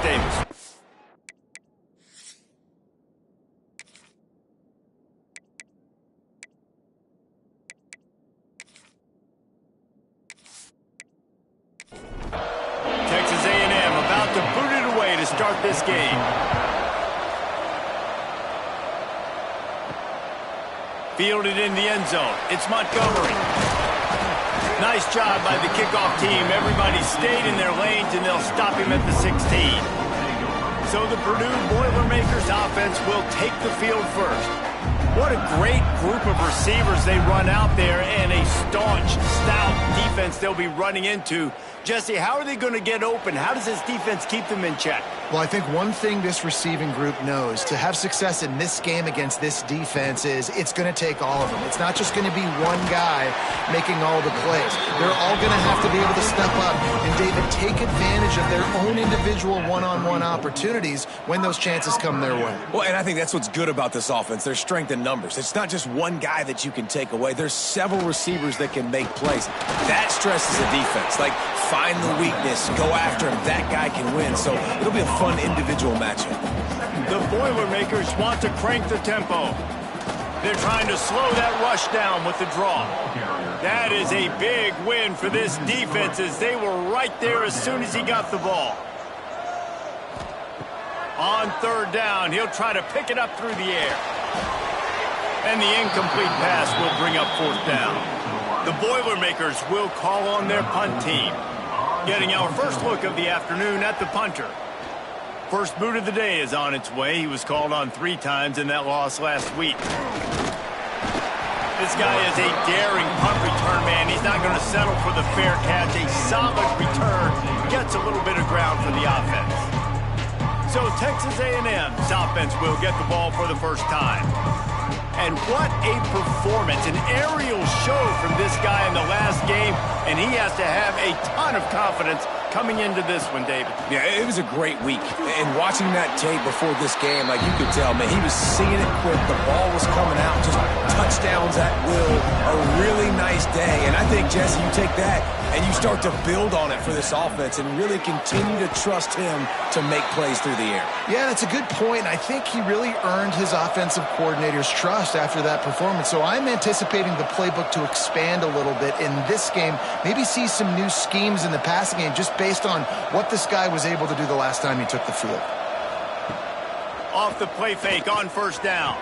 Davis. Texas A&M about to boot it away to start this game. Fielded in the end zone. It's Montgomery. Nice job by the kickoff team. Everybody stayed in their lanes, and they'll stop him at the 16. So the Purdue Boilermakers offense will take the field first. What a great group of receivers they run out there, and a staunch, stout defense they'll be running into. Jesse, how are they going to get open? How does this defense keep them in check? Well, I think one thing this receiving group knows, to have success in this game against this defense, is it's going to take all of them. It's not just going to be one guy making all the plays. They're all going to have to be able to step up and, David, take advantage of their own individual one-on-one opportunities when those chances come their way. Well, and I think that's what's good about this offense, their strength in numbers. It's not just one guy that you can take away. There's several receivers that can make plays. That stresses the defense. Like, find the weakness, go after him. That guy can win. So it'll be a fun individual matchup. The Boilermakers want to crank the tempo. They're trying to slow that rush down with the draw. That is a big win for this defense, as they were right there as soon as he got the ball. On third down, he'll try to pick it up through the air. And the incomplete pass will bring up fourth down. The Boilermakers will call on their punt team. Getting our first look of the afternoon at the punter. First boot of the day is on its way. He was called on 3 times in that loss last week. This guy is a daring punt return man. He's not going to settle for the fair catch. A solid return gets a little bit of ground for the offense. So Texas A&M's offense will get the ball for the first time. And what a performance, an aerial show from this guy in the last game, and he has to have a ton of confidence coming into this one, David. Yeah, it was a great week. And watching that tape before this game, like, you could tell, man, he was seeing it quick. The ball was coming out, just touchdowns at will. A really nice day. And I think, Jesse, you take that and you start to build on it for this offense and really continue to trust him to make plays through the air. Yeah, that's a good point. I think he really earned his offensive coordinator's trust after that performance. So I'm anticipating the playbook to expand a little bit in this game, maybe see some new schemes in the passing game just based on what this guy was able to do the last time he took the field. Off the play fake on first down.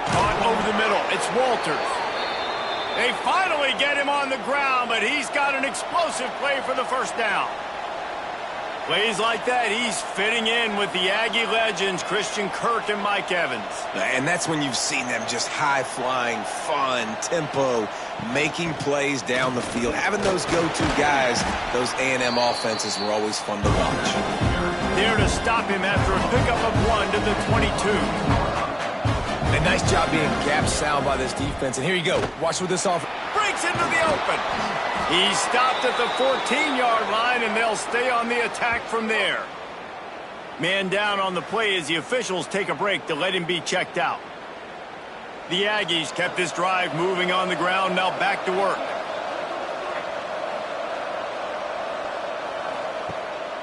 Caught over the middle. It's Walters. They finally get him on the ground, but he's got an explosive play for the first down. Plays like that, he's fitting in with the Aggie legends, Christian Kirk and Mike Evans. And that's when you've seen them just high-flying, fun, tempo, making plays down the field. Having those go-to guys, those A&M offenses were always fun to watch. There to stop him after a pickup of 1 to the 22. A nice job being gap sound by this defense. And here you go. Watch what this offense breaks into the open. He stopped at the 14-yard line, and they'll stay on the attack from there. Man down on the play as the officials take a break to let him be checked out. The Aggies kept this drive moving on the ground, now back to work.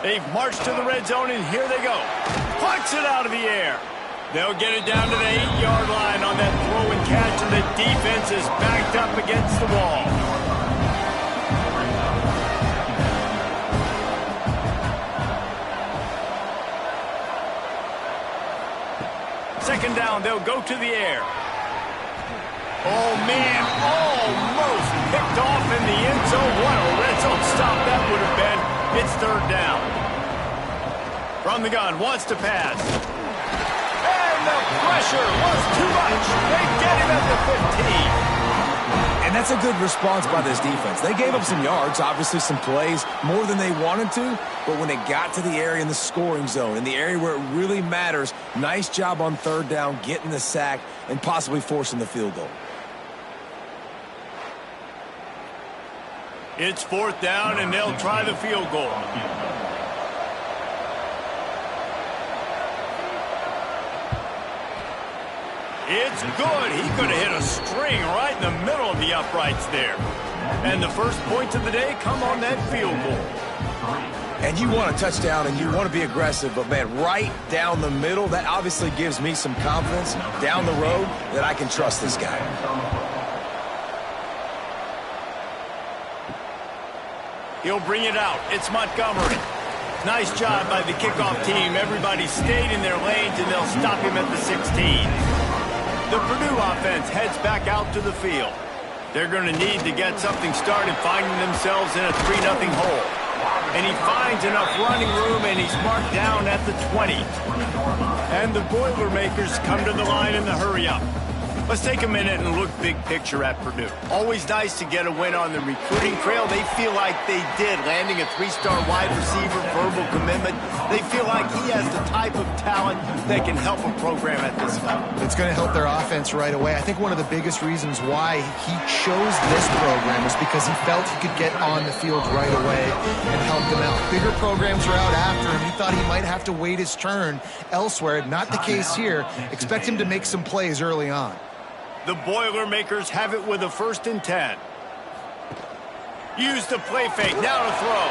They've marched to the red zone, and here they go. Punts it out of the air. They'll get it down to the 8-yard line on that throw and catch, and the defense is backed up against the wall. Second down, they'll go to the air. Oh, man, almost picked off in the end zone. What a red zone stop that would have been. It's third down. From the gun, wants to pass. And the pressure was too much. They get him at the 15. And that's a good response by this defense. They gave up some yards, obviously some plays, more than they wanted to, but when they got to the area in the scoring zone, in the area where it really matters, nice job on third down, getting the sack, and possibly forcing the field goal. It's fourth down, and they'll try the field goal. It's good. He could have hit a string right in the middle of the uprights there. And the first points of the day come on that field goal. And you want a touchdown and you want to be aggressive, but man, right down the middle, that obviously gives me some confidence down the road that I can trust this guy. He'll bring it out. It's Montgomery. Nice job by the kickoff team. Everybody stayed in their lanes, and they'll stop him at the 16. The Purdue offense heads back out to the field. They're going to need to get something started, finding themselves in a 3-0 hole. And he finds enough running room, and he's marked down at the 20. And the Boilermakers come to the line in the hurry-up. Let's take a minute and look big picture at Purdue. Always nice to get a win on the recruiting trail. They feel like they did, landing a 3-star wide receiver, verbal commitment. They feel like he has the type of talent that can help a program at this level. It's going to help their offense right away. I think one of the biggest reasons why he chose this program is because he felt he could get on the field right away and help them out. Bigger programs are out after him. He thought he might have to wait his turn elsewhere. Not the case here. Expect him to make some plays early on. The Boilermakers have it with a 1st and 10. Use the play fake, now to throw.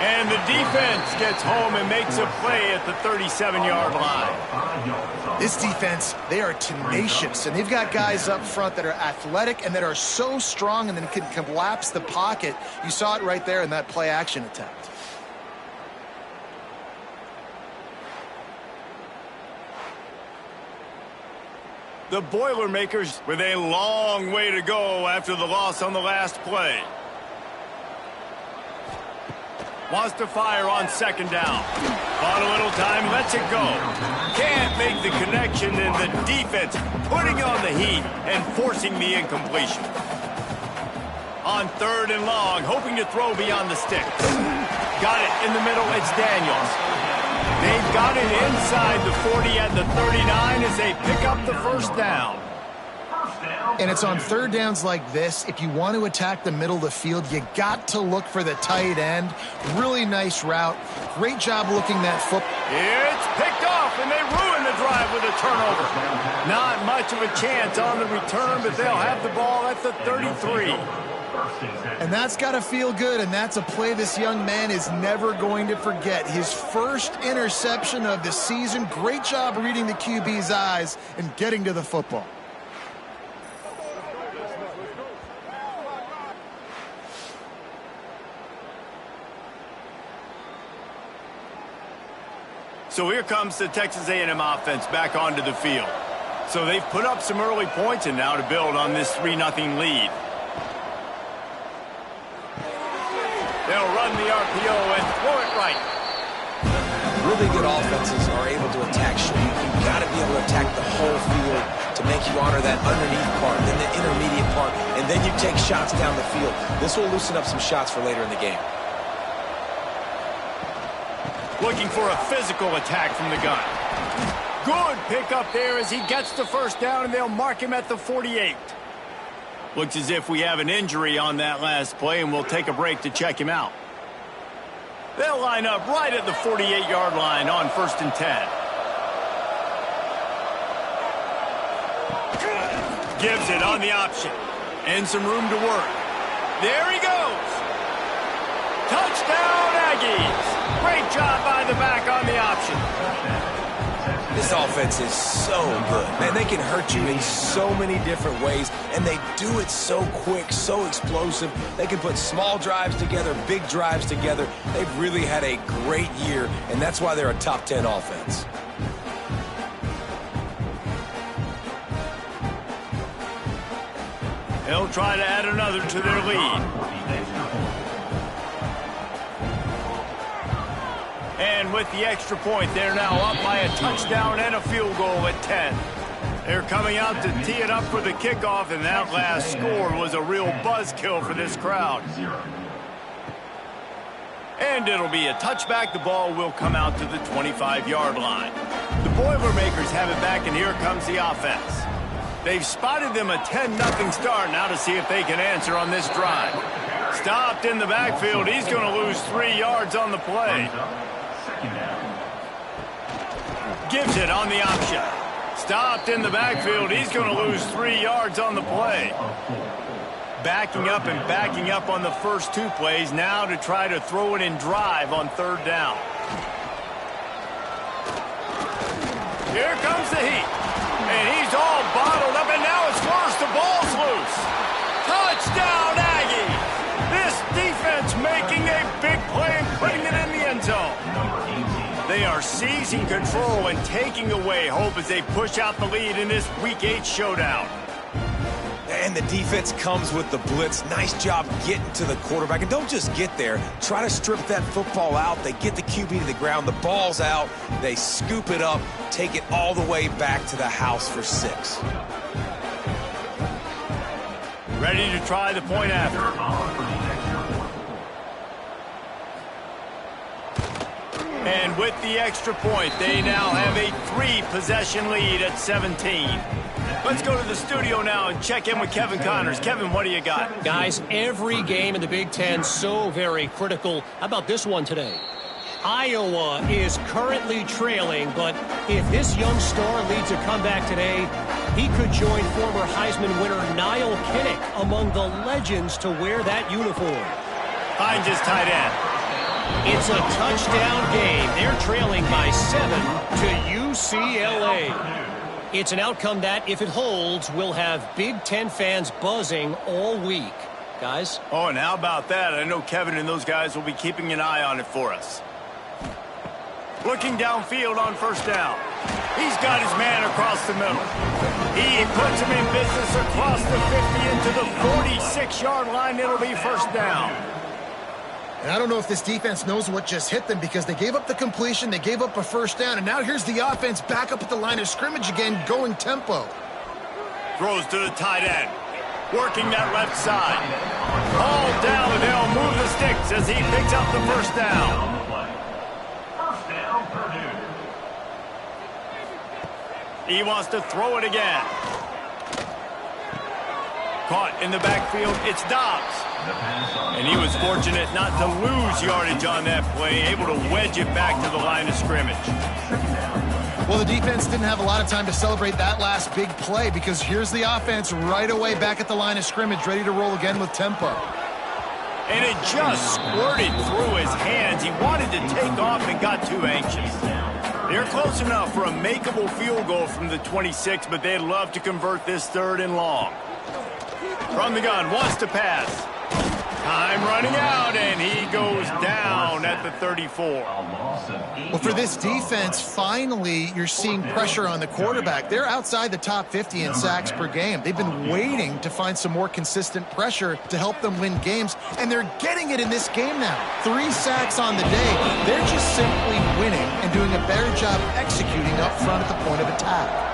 And the defense gets home and makes a play at the 37-yard line. This defense, they are tenacious, and they've got guys up front that are athletic and that are so strong and then can collapse the pocket. You saw it right there in that play-action attempt. The Boilermakers with a long way to go after the loss on the last play. Wants to fire on 2nd down. Bought a little time, lets it go. Can't make the connection, and the defense putting on the heat and forcing the incompletion. On 3rd and long, hoping to throw beyond the sticks. Got it in the middle, it's Daniels. They've got it inside the 40 at the 39 as they pick up the 1st down. And it's on 3rd downs like this. If you want to attack the middle of the field, you got to look for the tight end. Really nice route. Great job looking that football. It's picked off, and they ruin the drive with a turnover. Not much of a chance on the return, but they'll have the ball at the 33. And that's got to feel good, and that's a play this young man is never going to forget. His first interception of the season. Great job reading the QB's eyes and getting to the football. So here comes the Texas A&M offense back onto the field. So they've put up some early points, and now to build on this 3-0 lead. They'll run the RPO and throw it right. Really good offenses are able to attack short. You've got to be able to attack the whole field to make you honor that underneath part, then the intermediate part, and then you take shots down the field. This will loosen up some shots for later in the game. Looking for a physical attack from the gun. Good pickup there as he gets the 1st down, and they'll mark him at the 48. Looks as if we have an injury on that last play, and we'll take a break to check him out. They'll line up right at the 48-yard line on 1st and 10. Gives it on the option. And some room to work. There he goes. Touchdown, Aggies. Great job by the back on the option. This offense is so good. Man, they can hurt you in so many different ways, and they do it so quick, so explosive. They can put small drives together, big drives together. They've really had a great year, and that's why they're a top 10 offense. They'll try to add another to their lead. And with the extra point, they're now up by a touchdown and a field goal at 10. They're coming out to tee it up for the kickoff, and that last score was a real buzzkill for this crowd. And it'll be a touchback. The ball will come out to the 25-yard line. The Boilermakers have it back, and here comes the offense. They've spotted them a 10-0 start. Now to see if they can answer on this drive. Stopped in the backfield. He's going to lose 3 yards on the play. Gives it on the option. Stopped in the backfield. He's going to lose 3 yards on the play. backing up and backing up on the first 2 plays, now to try to throw it in drive on 3rd down. Here comes the heat. And he's all bottled up, and now it's worse. The ball's loose. Touchdown, Aggie! This defense making a big play and putting it in the end zone. They are seizing control and taking away hope as they push out the lead in this Week 8 showdown. And the defense comes with the blitz. Nice job getting to the quarterback. And don't just get there. Try to strip that football out. They get the QB to the ground. The ball's out. They scoop it up, take it all the way back to the house for 6. Ready to try the point after. And with the extra point, they now have a 3-possession lead at 17. Let's go to the studio now and check in with Kevin Connors. Kevin, what do you got? Guys, every game in the Big Ten so very critical. How about this one today? Iowa is currently trailing, but if this young star leads a comeback today, he could join former Heisman winner Niall Kinnick among the legends to wear that uniform. Hines is tight end. It's a touchdown game. They're trailing by 7 to UCLA. It's an outcome that, if it holds, will have Big Ten fans buzzing all week. Guys? Oh, and how about that? I know Kevin and those guys will be keeping an eye on it for us. Looking downfield on 1st down. He's got his man across the middle. He puts him in business across the 50 into the 46-yard line. It'll be 1st down. And I don't know if this defense knows what just hit them because they gave up the completion, they gave up a 1st down, and now here's the offense back up at the line of scrimmage again, going tempo. Throws to the tight end. Working that left side. All down, and they'll move the sticks as he picks up the 1st down. He wants to throw it again. Caught in the backfield, it's Dobbs. And he was fortunate not to lose yardage on that play, able to wedge it back to the line of scrimmage. Well, the defense didn't have a lot of time to celebrate that last big play because here's the offense right away back at the line of scrimmage, ready to roll again with tempo. And it just squirted through his hands. He wanted to take off and got too anxious. They're close enough for a makeable field goal from the 26, but they'd love to convert this 3rd and long. From the gun, wants to pass. Time running out, and he goes down at the 34. Well, for this defense, finally, you're seeing pressure on the quarterback. They're outside the top 50 in sacks per game. They've been waiting to find some more consistent pressure to help them win games, and they're getting it in this game now. 3 sacks on the day. They're just simply winning and doing a better job executing up front at the point of attack.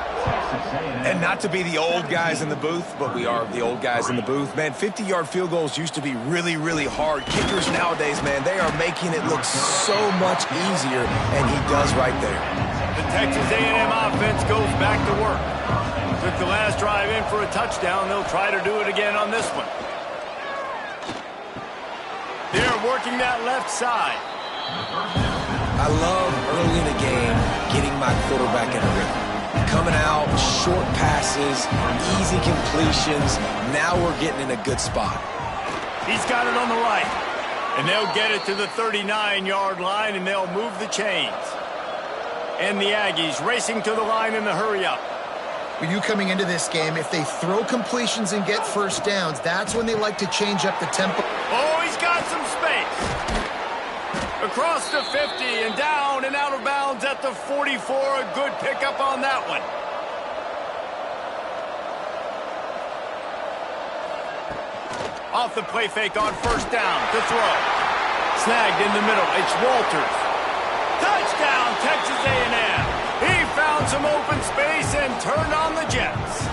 And not to be the old guys in the booth, but we are the old guys in the booth. Man, 50-yard field goals used to be really, really hard. Kickers nowadays, man, they are making it look so much easier, and he does right there. The Texas A&M offense goes back to work. Took the last drive in for a touchdown. They'll try to do it again on this one. They're working that left side. I love early in the game getting my quarterback in a rhythm. Coming out, short passes, easy completions. Now we're getting in a good spot. He's got it on the right. And they'll get it to the 39-yard line, and they'll move the chains. And the Aggies racing to the line in the hurry-up. For you coming into this game, if they throw completions and get 1st downs, that's when they like to change up the tempo. Oh, he's got some space. Across the 50 and down and out of bounds at the 44. A good pickup on that one. Off the play fake on 1st down to throw. Snagged in the middle. It's Walters. Touchdown, Texas A&M. He found some open space and turned on the Jets.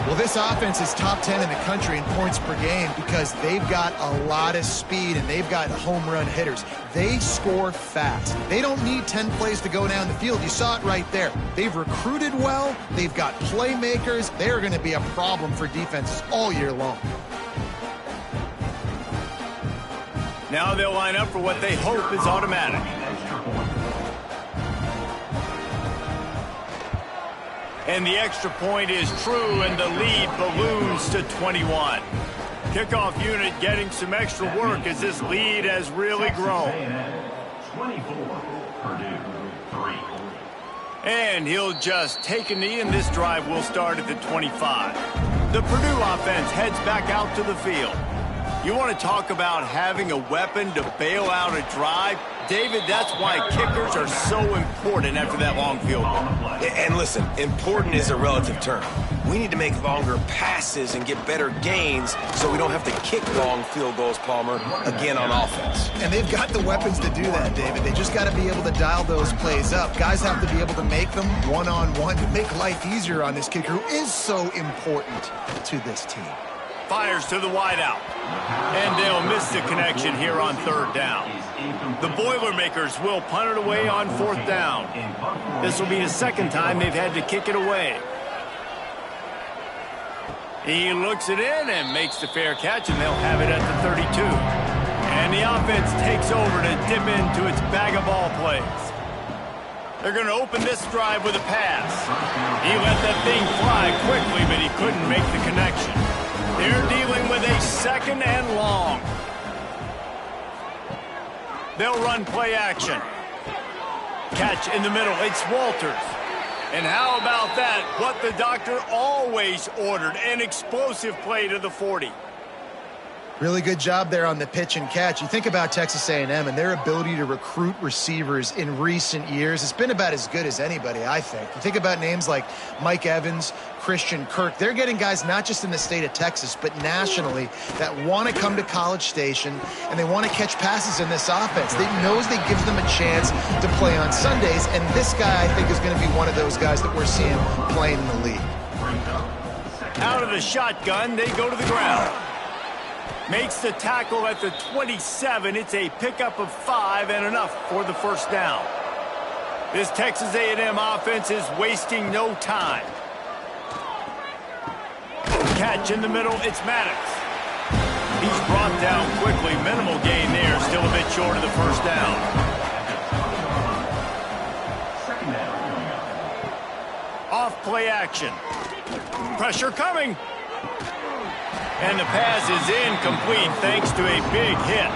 Well, this offense is top 10 in the country in points per game because they've got a lot of speed and they've got home run hitters. They score fast. They don't need 10 plays to go down the field. You saw it right there. They've recruited well. They've got playmakers. They're going to be a problem for defenses all year long. Now they'll line up for what they hope is automatic. And the extra point is true, and the lead balloons to 21. Kickoff unit getting some extra work as this lead has really grown. 24, Purdue, 3. And he'll just take a knee, and this drive will start at the 25. The Purdue offense heads back out to the field. You want to talk about having a weapon to bail out a drive? David, that's why kickers are so important after that long field goal. And listen, important is a relative term. We need to make longer passes and get better gains so we don't have to kick long field goals, Palmer, again on offense. And they've got the weapons to do that, David. They just got to be able to dial those plays up. Guys have to be able to make them one-on-one to make life easier on this kicker who is so important to this team. Fires to the wideout. And they'll miss the connection here on third down. The Boilermakers will punt it away on fourth down. This will be the second time they've had to kick it away. He looks it in and makes the fair catch, and they'll have it at the 32. And the offense takes over to dip into its bag of ball plays. They're going to open this drive with a pass. He let that thing fly quickly, but he couldn't make the connection. They're dealing with a second and long. They'll run play action. Catch in the middle. It's Walters. And how about that? What the doctor always ordered. An explosive play to the 40. Really good job there on the pitch and catch. You think about Texas A&M and their ability to recruit receivers in recent years. It's been about as good as anybody, I think. You think about names like Mike Evans, Christian Kirk. They're getting guys not just in the state of Texas, but nationally that want to come to College Station and they want to catch passes in this offense. They knows they gives them a chance to play on Sundays, and this guy, I think, is going to be one of those guys that we're seeing playing in the league. Out of the shotgun, they go to the ground. Makes the tackle at the 27. It's a pickup of 5 and enough for the first down. This Texas A&M offense is wasting no time. Catch in the middle. It's Maddox. He's brought down quickly. Minimal gain there. Still a bit short of the first down. Off play action. Pressure coming. And the pass is incomplete thanks to a big hit.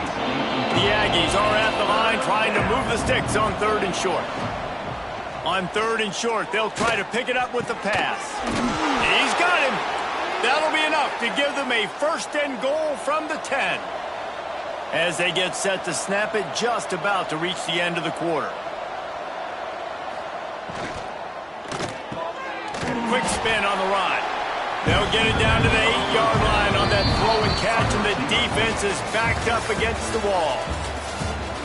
The Aggies are at the line trying to move the sticks on third and short. On third and short, they'll try to pick it up with the pass. He's got him. That'll be enough to give them a first and goal from the 10. As they get set to snap it, just about to reach the end of the quarter. Quick spin on the ride. They'll get it down to the 8-yard line on that throw and catch, and the defense is backed up against the wall.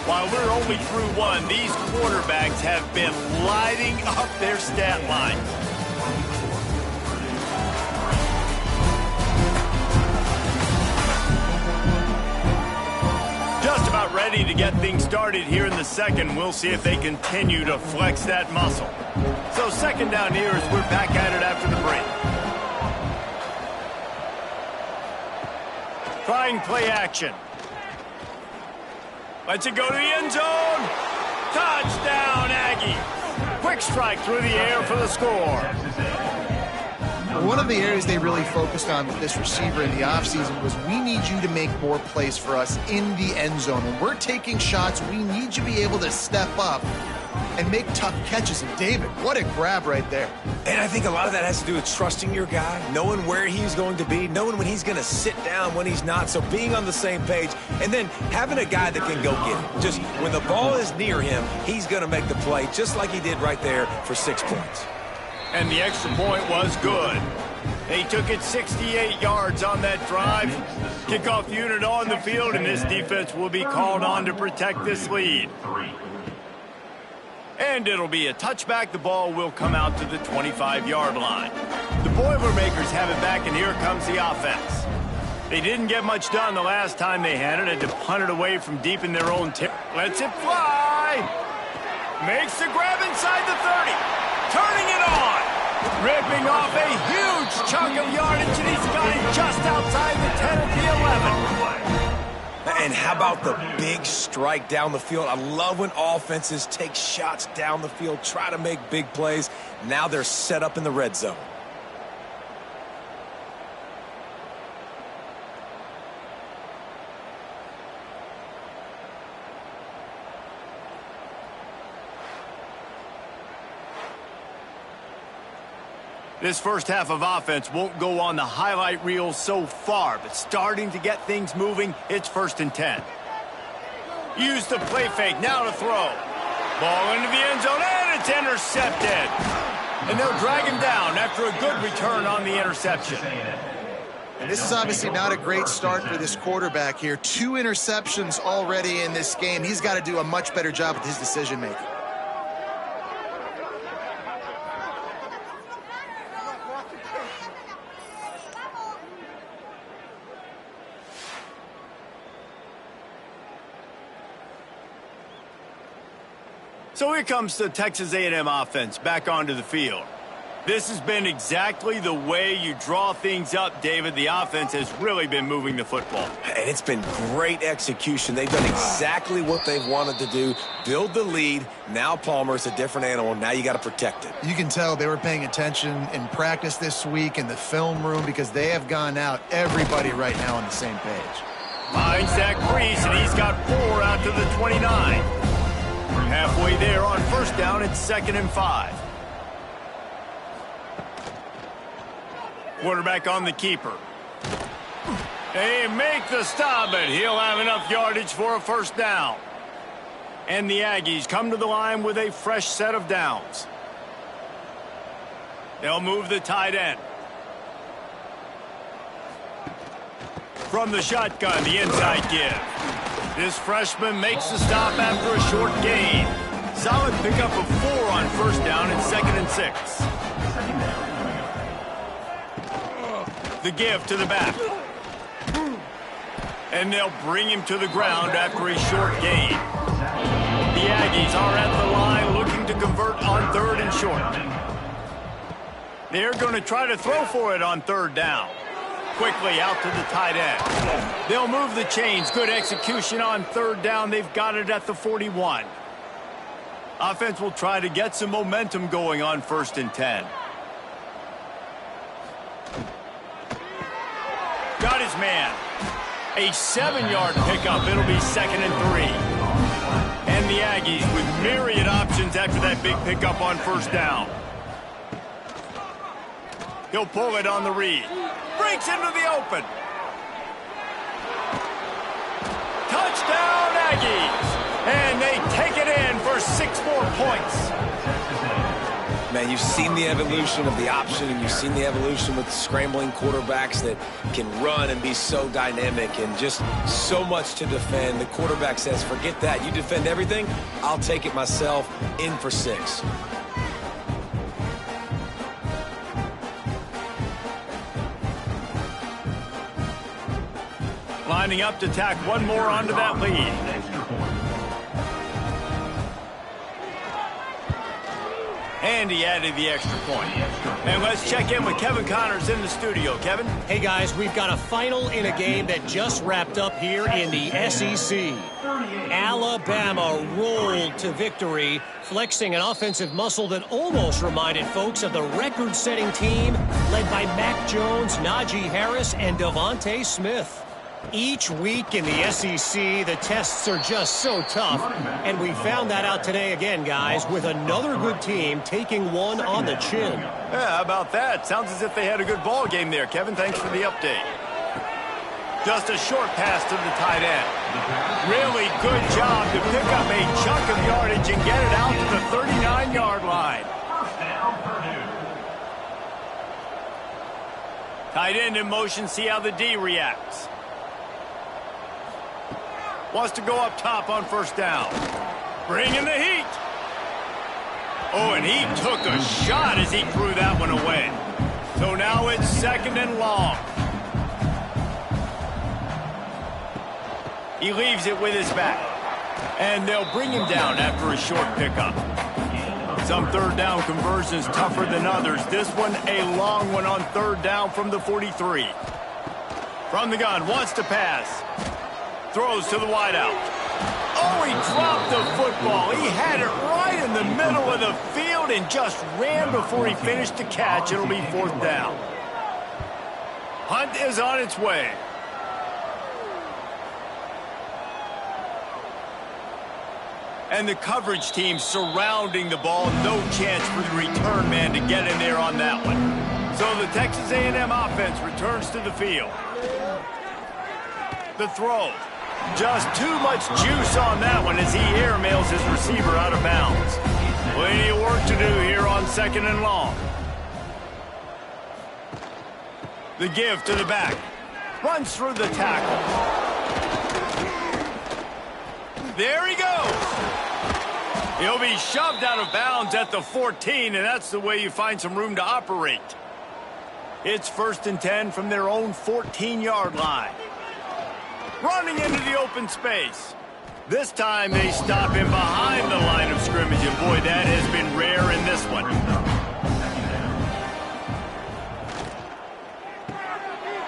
While we're only through one, these quarterbacks have been lighting up their stat line. Just about ready to get things started here in the second. We'll see if they continue to flex that muscle. So second down here as we're back at it after the break. Trying play action. Lets it go to the end zone. Touchdown, Aggie. Quick strike through the air for the score. One of the areas they really focused on with this receiver in the offseason was we need you to make more plays for us in the end zone. When we're taking shots, we need you to be able to step up and make tough catches. And David, what a grab right there. And I think a lot of that has to do with trusting your guy, knowing where he's going to be, knowing when he's going to sit down, when he's not. So being on the same page, and then having a guy that can go get it. Just when the ball is near him, he's going to make the play, just like he did right there for 6 points. And the extra point was good. They took it 68 yards on that drive. Kickoff unit on the field, and this defense will be called on to protect this lead. And it'll be a touchback. The ball will come out to the 25-yard line. The Boilermakers have it back, and here comes the offense. They didn't get much done the last time they had it. Had to punt it away from deep in their own territory. Lets it fly. Makes the grab inside the 30. Turning it on. Ripping off a huge chunk of yardage, and he's got it just outside the 10 at the 11. And how about the big strike down the field? I love when offenses take shots down the field, try to make big plays. Now they're set up in the red zone. This first half of offense won't go on the highlight reel so far, but starting to get things moving, it's 1st and 10. Use the play fake, now to throw. Ball into the end zone, and it's intercepted. And they'll drag him down after a good return on the interception. And this is obviously not a great start for this quarterback here. 2 interceptions already in this game. He's got to do a much better job with his decision-making. So here comes the Texas A&M offense back onto the field. This has been exactly the way you draw things up, David. The offense has really been moving the football. And it's been great execution. They've done exactly what they've wanted to do. Build the lead. Now Palmer's a different animal. Now you got to protect it. You can tell they were paying attention in practice this week in the film room because they have gone out, everybody right now on the same page. Finds that crease, and he's got 4 out to the 29. Halfway there on 1st down, it's 2nd and 5. Quarterback on the keeper. They make the stop, but he'll have enough yardage for a 1st down. And the Aggies come to the line with a fresh set of downs. They'll move the tight end. From the shotgun, the inside give. This freshman makes the stop after a short gain. Solid pickup of 4 on 1st down and 2nd and 6. The give to the back. And they'll bring him to the ground after a short gain. The Aggies are at the line looking to convert on 3rd and short. They're going to try to throw for it on 3rd down. Quickly out to the tight end. They'll move the chains. Good execution on 3rd down. They've got it at the 41. Offense will try to get some momentum going on 1st and 10. Got his man. A 7-yard pickup. It'll be 2nd and 3. And the Aggies with myriad options after that big pickup on 1st down. He'll pull it on the read. Breaks into the open. Touchdown, Aggies. And they take it in for 6 more points. Man, you've seen the evolution of the option, and you've seen the evolution with scrambling quarterbacks that can run and be so dynamic and just so much to defend. The quarterback says, forget that. You defend everything, I'll take it myself. In for 6. Lining up to tack one more onto that lead. And he added the extra point. And let's check in with Kevin Connors in the studio. Kevin? Hey, guys, we've got a final in a game that just wrapped up here in the SEC. Alabama rolled to victory, flexing an offensive muscle that almost reminded folks of the record-setting team led by Mac Jones, Najee Harris, and Devontae Smith. Each week in the SEC, the tests are just so tough, and we found that out today again, guys, with another good team taking one on the chin. Yeah, how about that? Sounds as if they had a good ball game there, Kevin. Thanks for the update. Just a short pass to the tight end. Really good job to pick up a chunk of yardage and get it out to the 39-yard line. Tight end in motion, see how the D reacts. Wants to go up top on 1st down. Bring in the heat. Oh, and he took a shot as he threw that one away. So now it's 2nd and long. He leaves it with his back. And they'll bring him down after a short pickup. Some 3rd down conversions tougher than others. This one a long one on 3rd down from the 43. From the gun, wants to pass. Throws to the wideout. Oh, he dropped the football. He had it right in the middle of the field and just ran before he finished the catch. It'll be 4th down. Hunt is on its way. And the coverage team surrounding the ball. No chance for the return man to get in there on that one. So the Texas A&M offense returns to the field. The throw. Just too much juice on that one as he airmails his receiver out of bounds. Plenty of work to do here on 2nd and long. The give to the back. Runs through the tackle. There he goes. He'll be shoved out of bounds at the 14, and that's the way you find some room to operate. It's 1st and 10 from their own 14-yard line. Running into the open space. This time they stop him behind the line of scrimmage, and boy, that has been rare in this one.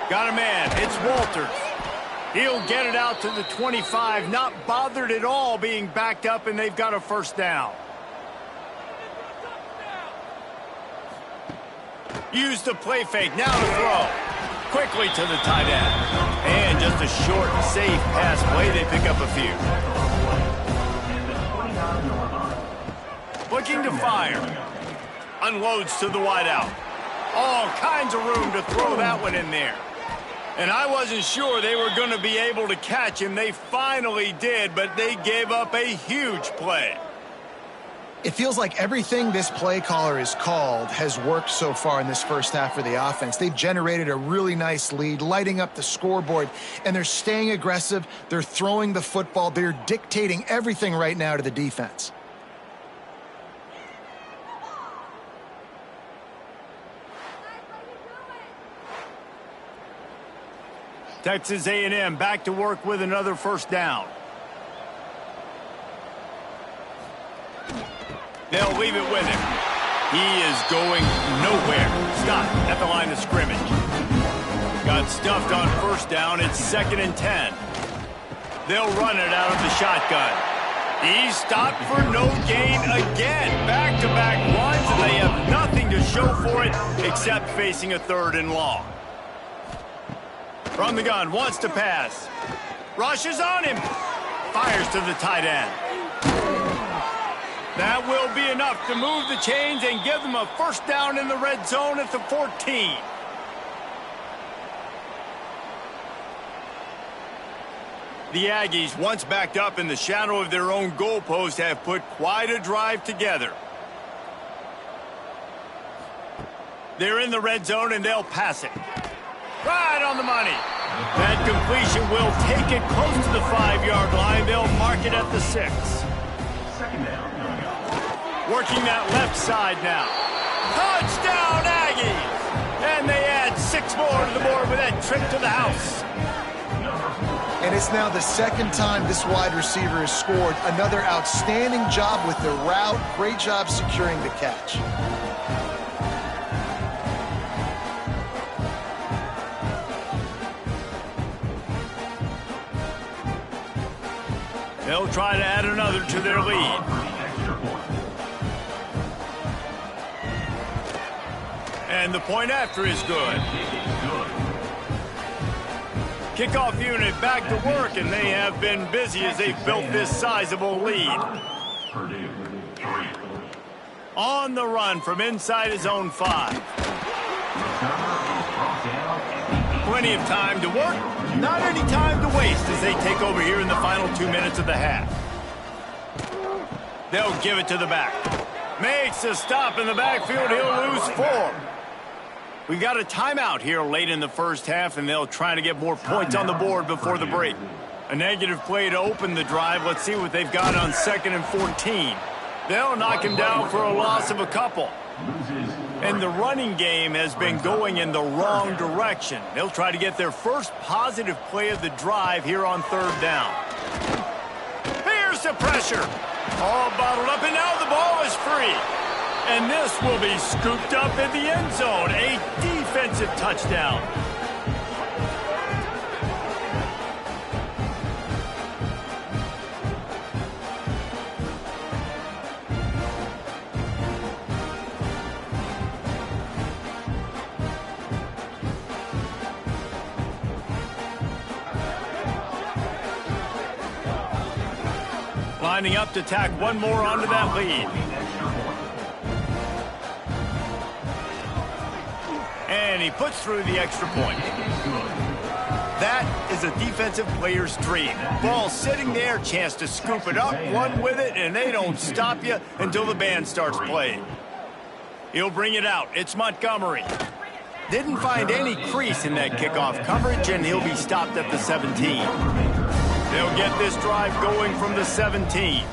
Got a man. It's Walters. He'll get it out to the 25, not bothered at all being backed up, and they've got a 1st down. Use the play fake. Now to throw. Quickly to the tight end. And just a short, safe pass play. They pick up a few. Looking to fire. Unloads to the wideout. All kinds of room to throw that one in there. And I wasn't sure they were going to be able to catch him. They finally did, but they gave up a huge play. It feels like everything this play caller has called has worked so far in this first half for the offense. They've generated a really nice lead, lighting up the scoreboard, and they're staying aggressive. They're throwing the football. They're dictating everything right now to the defense. Texas A&M back to work with another 1st down. They'll leave it with him. He is going nowhere. Stop at the line of scrimmage. Got stuffed on 1st down. It's 2nd and 10. They'll run it out of the shotgun. He's stopped for no gain again. Back-to-back runs, and they have nothing to show for it except facing a 3rd and long. From the gun, wants to pass. Rushes on him. Fires to the tight end. That will be enough to move the chains and give them a 1st down in the red zone at the 14. The Aggies, once backed up in the shadow of their own goalpost, have put quite a drive together. They're in the red zone, and they'll pass it. Right on the money. That completion will take it close to the 5-yard line. They'll mark it at the 6. 2nd down. Working that left side now. Touchdown, Aggies! And they add 6 more to the board with that trip to the house. And it's now the 2nd time this wide receiver has scored. Another outstanding job with the route. Great job securing the catch. They'll try to add another to their lead. And the point after is good. Kickoff unit back to work, and they have been busy as they've built this sizable lead. Purde 3. On the run from inside his own 5. Plenty of time to work, not any time to waste as they take over here in the final 2 minutes of the half. They'll give it to the back. Makes a stop in the backfield. He'll lose 4. We've got a timeout here late in the first half, and they'll try to get more points on the board before the break. A negative play to open the drive. Let's see what they've got on 2nd and 14. They'll knock him down for a loss of a couple. And the running game has been going in the wrong direction. They'll try to get their first positive play of the drive here on 3rd down. Here's the pressure. All bottled up, and now the ball is free. And this will be scooped up in the end zone. A defensive touchdown. Lining up to tack one more onto that lead. And he puts through the extra point. That is a defensive player's dream. Ball sitting there, chance to scoop it up, run with it, and they don't stop you until the band starts playing. He'll bring it out. It's Montgomery. Didn't find any crease in that kickoff coverage, and he'll be stopped at the 17. They'll get this drive going from the 17.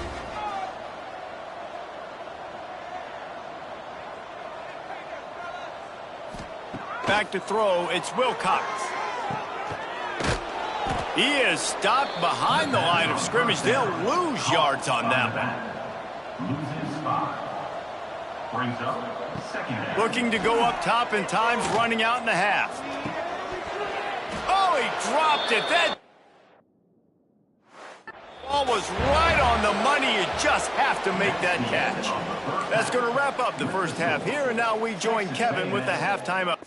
Back to throw, it's Wilcox. He is stopped behind the line of scrimmage. They'll lose yards on that one. Loses 5. Brings up second down. Looking to go up top and time's running out in the half. Oh, he dropped it. That ball was right on the money. You just have to make that catch. That's going to wrap up the first half here, and now we join Kevin with the halftime up.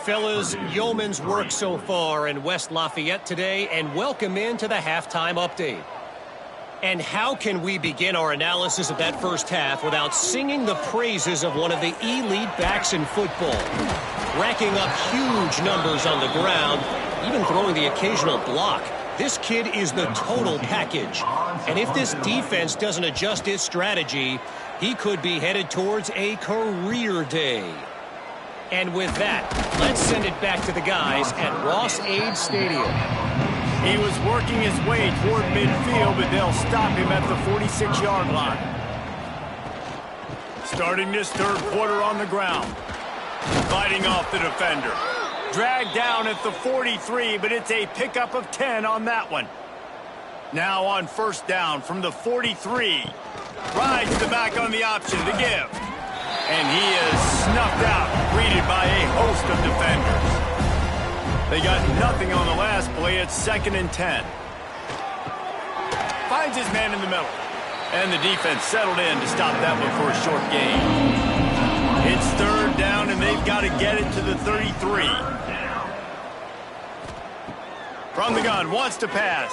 Fellas, yeoman's work so far in West Lafayette today, and welcome into the halftime update. And how can we begin our analysis of that first half without singing the praises of one of the elite backs in football? Racking up huge numbers on the ground, even throwing the occasional block. This kid is the total package. And if this defense doesn't adjust its strategy, he could be headed towards a career day. And with that, let's send it back to the guys at Ross-Ade Stadium. He was working his way toward midfield, but they'll stop him at the 46-yard line. Starting this third quarter on the ground. Fighting off the defender. Dragged down at the 43, but it's a pickup of 10 on that one. Now on first down from the 43. Rides the back on the option to give. And he is snuffed out, greeted by a host of defenders. They got nothing on the last play. It's 2nd and 10. Finds his man in the middle. And the defense settled in to stop that one for a short gain. It's 3rd down, and they've got to get it to the 33. From the gun, wants to pass.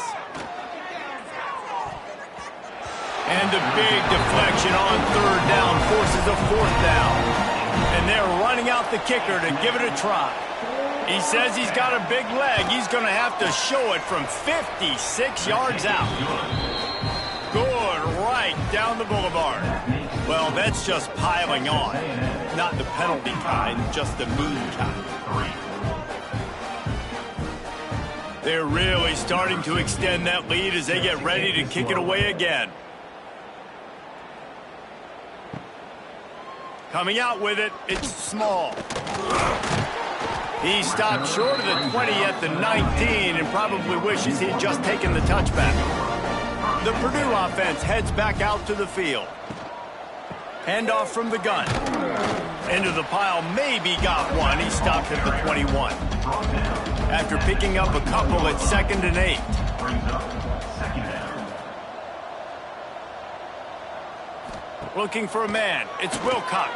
And the big deflection on 3rd down forces a 4th down. And they're running out the kicker to give it a try. He says he's got a big leg. He's going to have to show it from 56 yards out. Good, right down the boulevard. Well, that's just piling on. Not the penalty kind, just the mean kind. They're really starting to extend that lead as they get ready to kick it away again. Coming out with it, it's Small. He stopped short of the 20 at the 19 and probably wishes he'd just taken the touchback. The Purdue offense heads back out to the field. Handoff from the gun. Into the pile, maybe got one. He stopped at the 21. After picking up a couple at 2nd and 8. Looking for a man. It's Wilcox.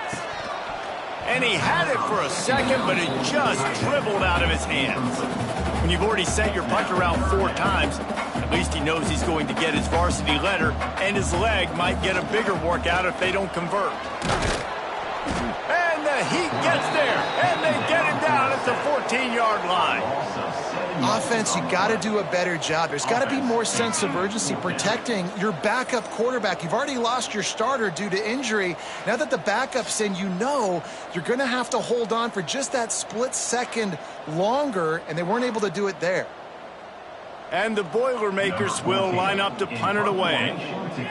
And he had it for a second, but it just dribbled out of his hands. When you've already sent your punt around 4 times, at least he knows he's going to get his varsity letter, and his leg might get a bigger workout if they don't convert. And the Heat gets there, and they get it down at the 14-yard line. Offense, you got to do a better job. There's got to be more sense of urgency protecting your backup quarterback. You've already lost your starter due to injury. Now that the backup's in, you know you're going to have to hold on for just that split second longer, and they weren't able to do it there. And the Boilermakers will line up to punt it away.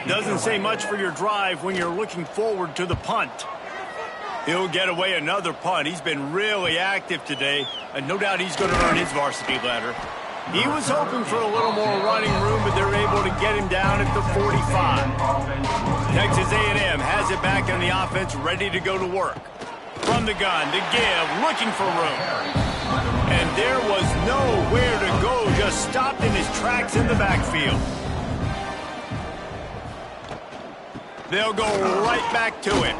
Doesn't say much for your drive when you're looking forward to the punt. He'll get away another punt. He's been really active today, and no doubt he's going to earn his varsity letter. He was hoping for a little more running room, but they're able to get him down at the 45. Texas A&M has it back in the offense, ready to go to work. From the gun, to give, looking for room. And there was nowhere to go, just stopped in his tracks in the backfield. They'll go right back to him.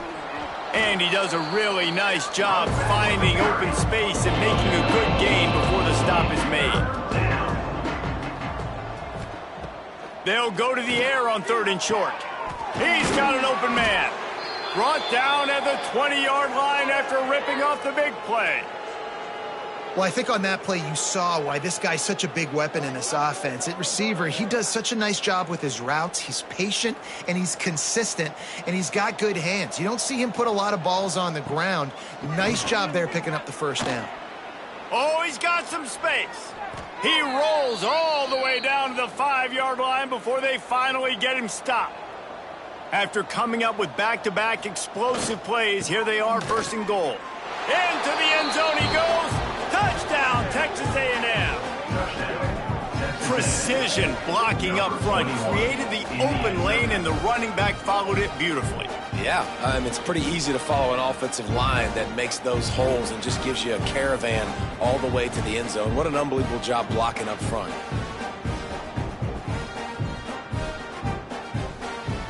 And he does a really nice job finding open space and making a good gain before the stop is made. They'll go to the air on 3rd and short. He's got an open man. Brought down at the 20-yard line after ripping off the big play. Well, I think on that play you saw why this guy's such a big weapon in this offense. At receiver, he does such a nice job with his routes. He's patient, and he's consistent, and he's got good hands. You don't see him put a lot of balls on the ground. Nice job there picking up the first down. Oh, he's got some space. He rolls all the way down to the 5-yard line before they finally get him stopped. After coming up with back-to-back explosive plays, here they are, 1st and goal. Into the end zone he goes. Touchdown, Texas A&M. Precision blocking up front. Created the open lane, and the running back followed it beautifully. Yeah, it's pretty easy to follow an offensive line that makes those holes and just gives you a caravan all the way to the end zone. What an unbelievable job blocking up front.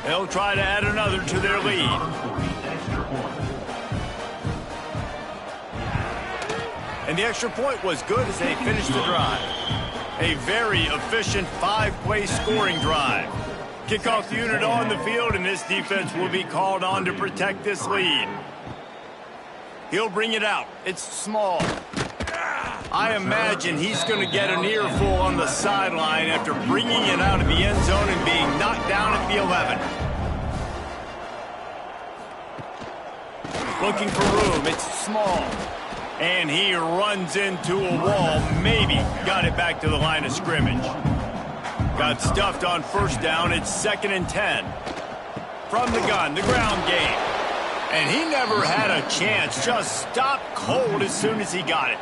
They'll try to add another to their lead. And the extra point was good as they finished the drive. A very efficient 5-play scoring drive. Kickoff unit on the field, and this defense will be called on to protect this lead. He'll bring it out. It's small. I imagine he's going to get an earful on the sideline after bringing it out of the end zone and being knocked down at the 11. Looking for room. It's small. And he runs into a wall. Maybe got it back to the line of scrimmage. Got stuffed on 1st down. It's 2nd and 10. From the gun, the ground game. And he never had a chance. Just stopped cold as soon as he got it.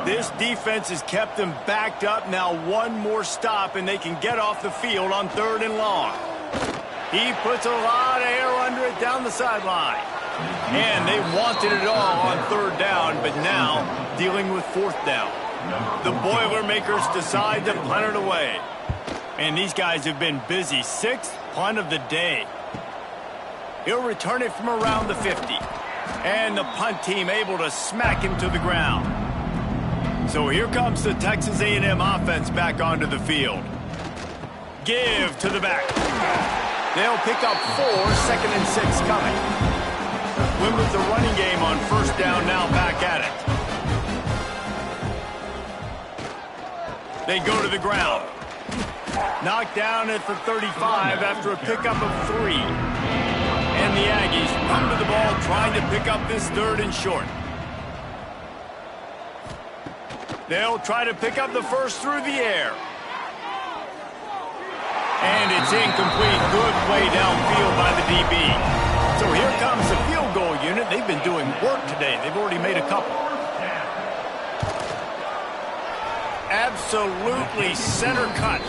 This defense has them backed up. Now one more stop, and they can get off the field on 3rd and long. He puts a lot of air under it down the sideline. And they wanted it all on 3rd down, but now dealing with 4th down. The Boilermakers decide to punt it away. And these guys have been busy. 6th punt of the day. He'll return it from around the 50. And the punt team able to smack him to the ground. So here comes the Texas A&M offense back onto the field. Give to the back. They'll pick up 4, 2nd and 6 coming. Win with the running game on 1st down, now back at it. They go to the ground. Knocked down at the 35 after a pickup of 3. And the Aggies run to the ball trying to pick up this 3rd and short. They'll try to pick up the first through the air. And it's incomplete. Good play downfield by the DB. So here comes the field goal unit. They've been doing work today. They've already made a couple. Absolutely center cut.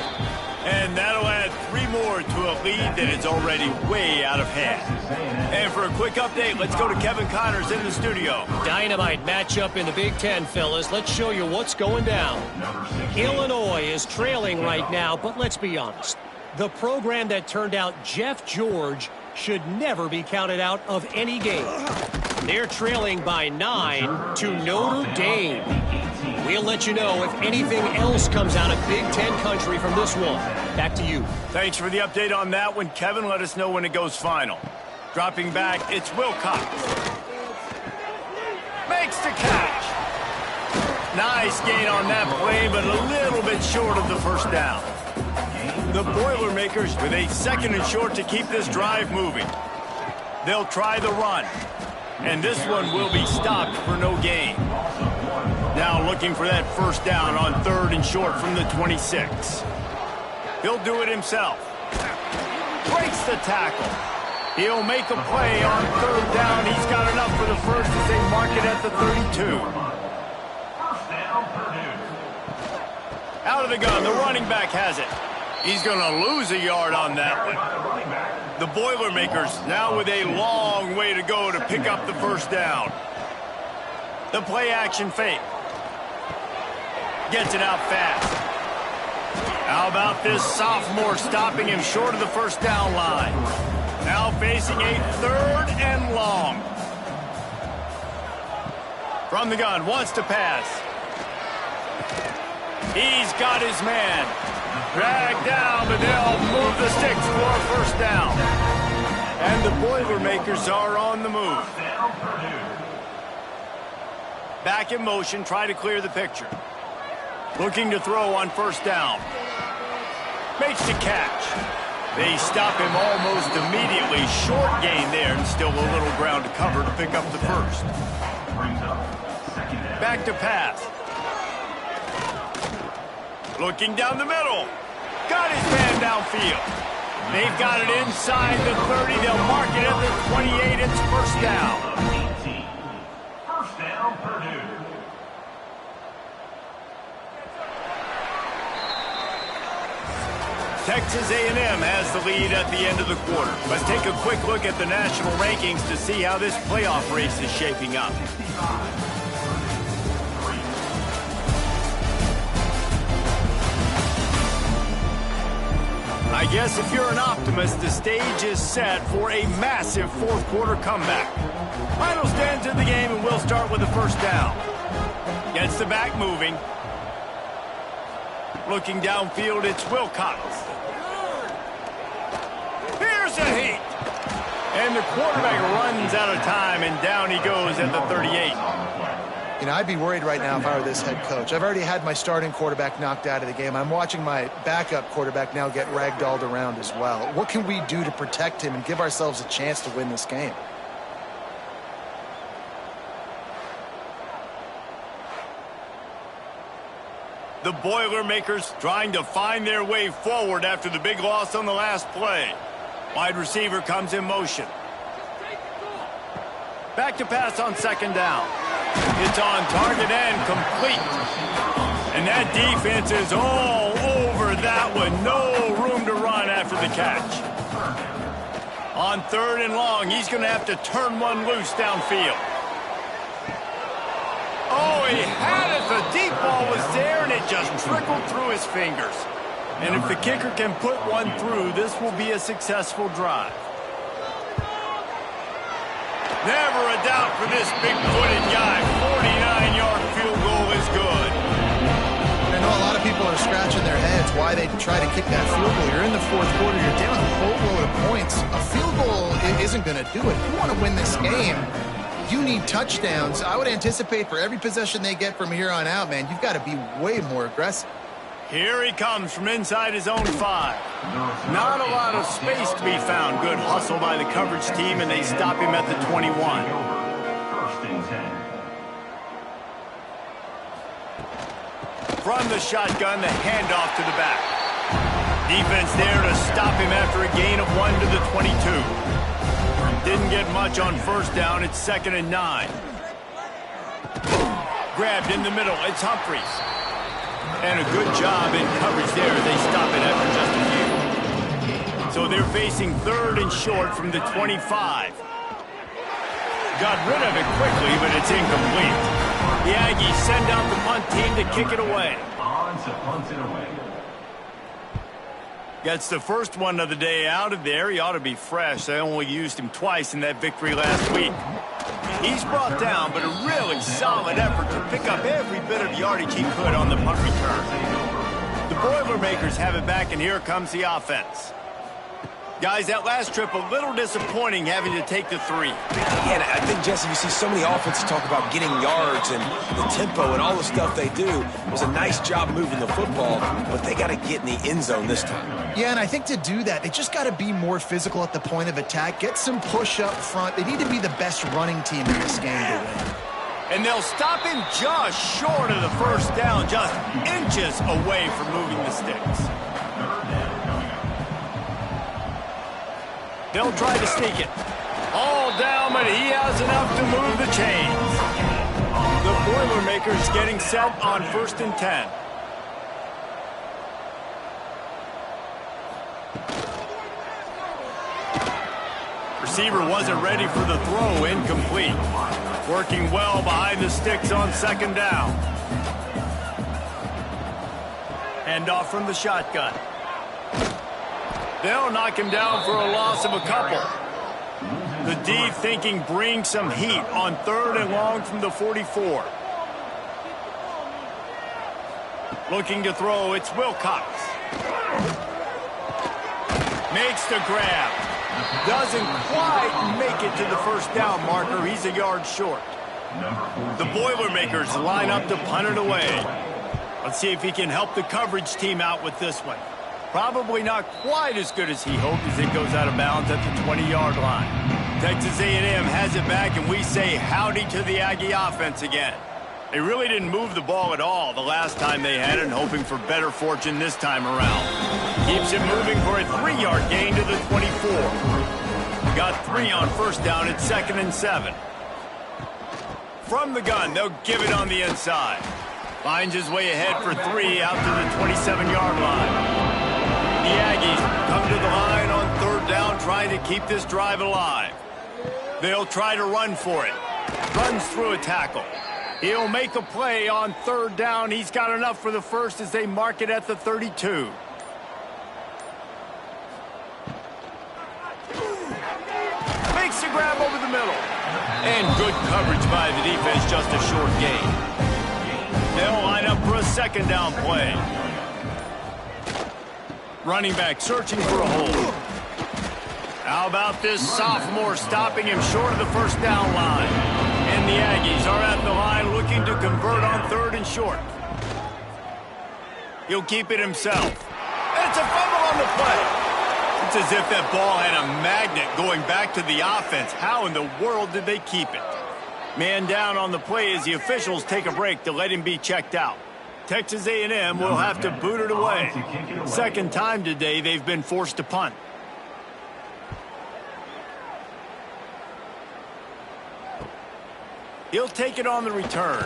And that'll add 3 more to a lead that is already way out of hand. And for a quick update, let's go to Kevin Connors in the studio. Dynamite matchup in the Big Ten, fellas. Let's show you what's going down. Illinois is trailing right now, but let's be honest. The program that turned out Jeff George should never be counted out of any game. They're trailing by 9 to Notre Dame. We'll let you know if anything else comes out of Big Ten country from this one. Back to you. Thanks for the update on that one, Kevin. Let us know when it goes final. Dropping back, it's Wilcox. Makes the catch. Nice gain on that play, but a little bit short of the 1st down. The Boilermakers with a 2nd and short to keep this drive moving. They'll try the run. And this one will be stopped for no gain. Now looking for that 1st down on 3rd and short from the 26. He'll do it himself. Breaks the tackle. He'll make a play on 3rd down. He's got enough for the first as they mark it at the 32. the gun. The running back has it. He's going to lose a yard on that one. The Boilermakers now with a long way to go to pick up the first down. The play action fake. Gets it out fast. How about this sophomore stopping him short of the first down line? Now facing a 3rd and long. From the gun, wants to pass. He's got his man. Dragged down, but they'll move the sticks for a first down. And the Boilermakers are on the move. Back in motion, try to clear the picture. Looking to throw on first down. Makes the catch. They stop him almost immediately. Short gain there, and still a little ground to cover to pick up the first. Back to pass. Looking down the middle. Got his man downfield. They've got it inside the 30. They'll mark it at the 28. It's first down. First down, Purdue. Texas A&M has the lead at the end of the quarter. Let's take a quick look at the national rankings to see how this playoff race is shaping up. I guess if you're an optimist, the stage is set for a massive fourth quarter comeback. Final stands in the game, and we'll start with the first down. Gets the back moving. Looking downfield, it's Wilcox. Here's a heat. And the quarterback runs out of time, and down he goes at the 38. You know, I'd be worried right now if I were this head coach. I've already had my starting quarterback knocked out of the game. I'm watching my backup quarterback now get ragdolled around as well. What can we do to protect him and give ourselves a chance to win this game? The Boilermakers trying to find their way forward after the big loss on the last play. Wide receiver comes in motion. Back to pass on second down. It's on target and complete. And that defense is all over that one. No room to run after the catch. On 3rd and long, he's going to have to turn one loose downfield. Oh, he had it. The deep ball was there, and it just trickled through his fingers. And if the kicker can put one through, this will be a successful drive. Never a doubt for this big-footed guy. 49-yard field goal is good. I know a lot of people are scratching their heads why they try to kick that field goal. You're in the fourth quarter. You're down a whole load of points. A field goal isn't going to do it. If you want to win this game, you need touchdowns. I would anticipate for every possession they get from here on out, man, you've got to be way more aggressive. Here he comes from inside his own 5. Not a lot of space to be found. Good hustle by the coverage team, and they stop him at the 21. First and 10. From the shotgun, the handoff to the back. Defense there to stop him after a gain of 1 to the 22. Didn't get much on first down. It's 2nd and 9. Grabbed in the middle. It's Humphries. And a good job in coverage there. They stop it after just a few. So they're facing 3rd and short from the 25. Got rid of it quickly, but it's incomplete. The Aggies send out the punt team to kick it away. On to punt it away. Gets the first one of the day out of there. He ought to be fresh. They only used him twice in that victory last week. He's brought down, but a really solid effort to pick up every bit of yardage he could on the punt return. The Boilermakers have it back, and here comes the offense. Guys, that last trip, a little disappointing having to take the 3. Yeah, I think, Jesse, you see so many offenses talk about getting yards and the tempo and all the stuff they do. It was a nice job moving the football, but they got to get in the end zone this time. Yeah, and I think to do that, they just got to be more physical at the point of attack, get some push up front. They need to be the best running team in this game to win. And they'll stop him just short of the first down, just inches away from moving the sticks. They'll try to sneak it. All down, but he has enough to move the chains. The Boilermakers getting set on 1st and 10. receiver wasn't ready for the throw, incomplete. Working well behind the sticks on second down. Hand off from the shotgun. They'll knock him down for a loss of a couple. The D thinking bring some heat on 3rd and long from the 44. Looking to throw, it's Wilcox. Makes the grab. Doesn't quite make it to the first down marker. He's a yard short. The Boilermakers line up to punt it away. Let's see if he can help the coverage team out with this one. Probably not quite as good as he hoped as it goes out of bounds at the 20-yard line. Texas A&M has it back, and we say howdy to the Aggie offense again. They really didn't move the ball at all the last time they had it, hoping for better fortune this time around. Keeps it moving for a 3-yard gain to the 24. Got 3 on first down at 2nd and 7. From the gun, they'll give it on the inside. Finds his way ahead for 3 out to the 27-yard line. The Aggies come to the line on 3rd down, trying to keep this drive alive. They'll try to run for it. Runs through a tackle. He'll make a play on 3rd down. He's got enough for the first as they mark it at the 32. Makes the grab over the middle. And good coverage by the defense, just a short gain. They'll line up for a 2nd down play. Running back searching for a hole. How about this sophomore stopping him short of the first down line? And the Aggies are at the line looking to convert on 3rd and short. He'll keep it himself. And it's a fumble on the play. It's as if that ball had a magnet going back to the offense. How in the world did they keep it? Man down on the play as the officials take a break to let him be checked out. Texas A&M will have to boot it away. 2nd time today they've been forced to punt. He'll take it on the return.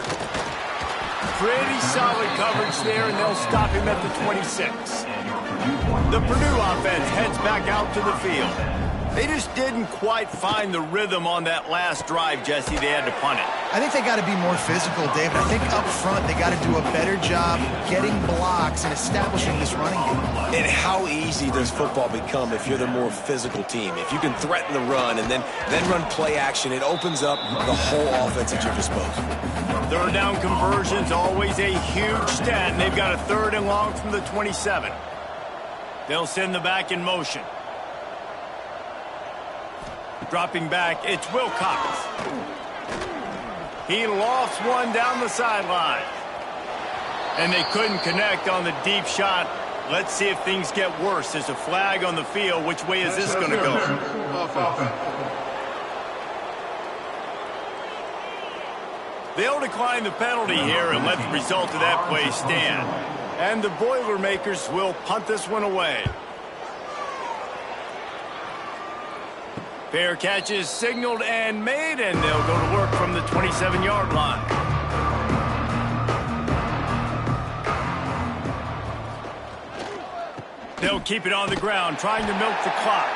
Pretty solid coverage there, and they'll stop him at the 26. The Purdue offense heads back out to the field. They just didn't quite find the rhythm on that last drive, Jesse. They had to punt it. I think they got to be more physical, David. I think up front they got to do a better job getting blocks and establishing this running game. And how easy does football become if you're the more physical team? If you can threaten the run and then run play action, it opens up the whole offense at your disposal. 3rd down conversion's always a huge stat, and they've got a 3rd and long from the 27. They'll send the back in motion. Dropping back, it's Wilcox. He lofts one down the sideline. And they couldn't connect on the deep shot. Let's see if things get worse. There's a flag on the field. Which way is this going to go? They'll decline the penalty here and let the result of that play stand. And the Boilermakers will punt this one away. Fair catches signaled and made, and they'll go to work from the 27-yard line. They'll keep it on the ground, trying to milk the clock.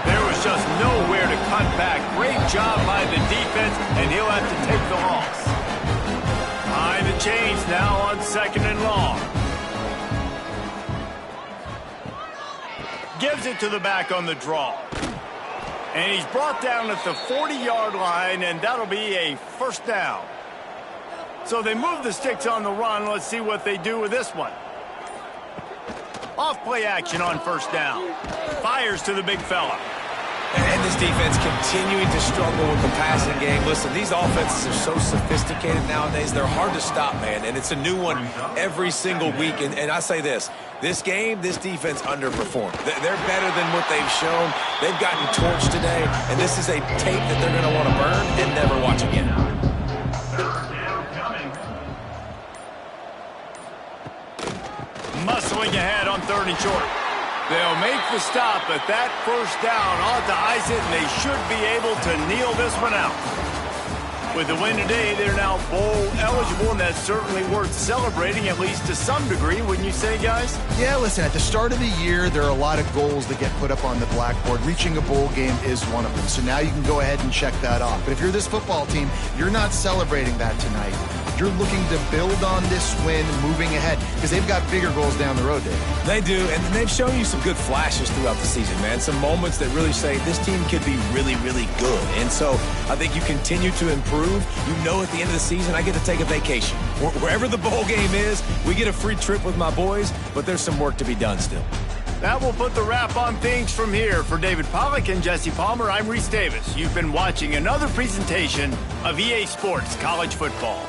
There was just nowhere to cut back. Great job by the defense, and he'll have to take the loss. Behind the chains now on 2nd and long. Gives it to the back on the draw. And he's brought down at the 40-yard line, and that'll be a 1st down. So they move the sticks on the run. Let's see what they do with this one. Off-play action on 1st down. Fires to the big fella. And this defense continuing to struggle with the passing game. Listen, these offenses are so sophisticated nowadays. They're hard to stop, man. And it's a new one every single week. And I say this game, this defense underperformed. They're better than what they've shown. They've gotten torched today. And this is a tape that they're going to want to burn and never watch again. Muscling ahead on 3rd and short. They'll make the stop, but that 1st down ought to ice it, and they should be able to kneel this one out. With the win today, they're now bowl eligible, and that's certainly worth celebrating, at least to some degree, wouldn't you say, guys? Yeah, listen, at the start of the year, there are a lot of goals that get put up on the blackboard. Reaching a bowl game is one of them. So now you can go ahead and check that off. But if you're this football team, you're not celebrating that tonight. You're looking to build on this win moving ahead because they've got bigger goals down the road, David. They do, and they've shown you some good flashes throughout the season, man. Some moments that really say this team could be really, really good. And so I think you continue to improve. You know at the end of the season, I get to take a vacation. Wherever the bowl game is, we get a free trip with my boys, but there's some work to be done still. That will put the wrap on things from here. For David Pollack and Jesse Palmer, I'm Reese Davis. You've been watching another presentation of EA Sports College Football.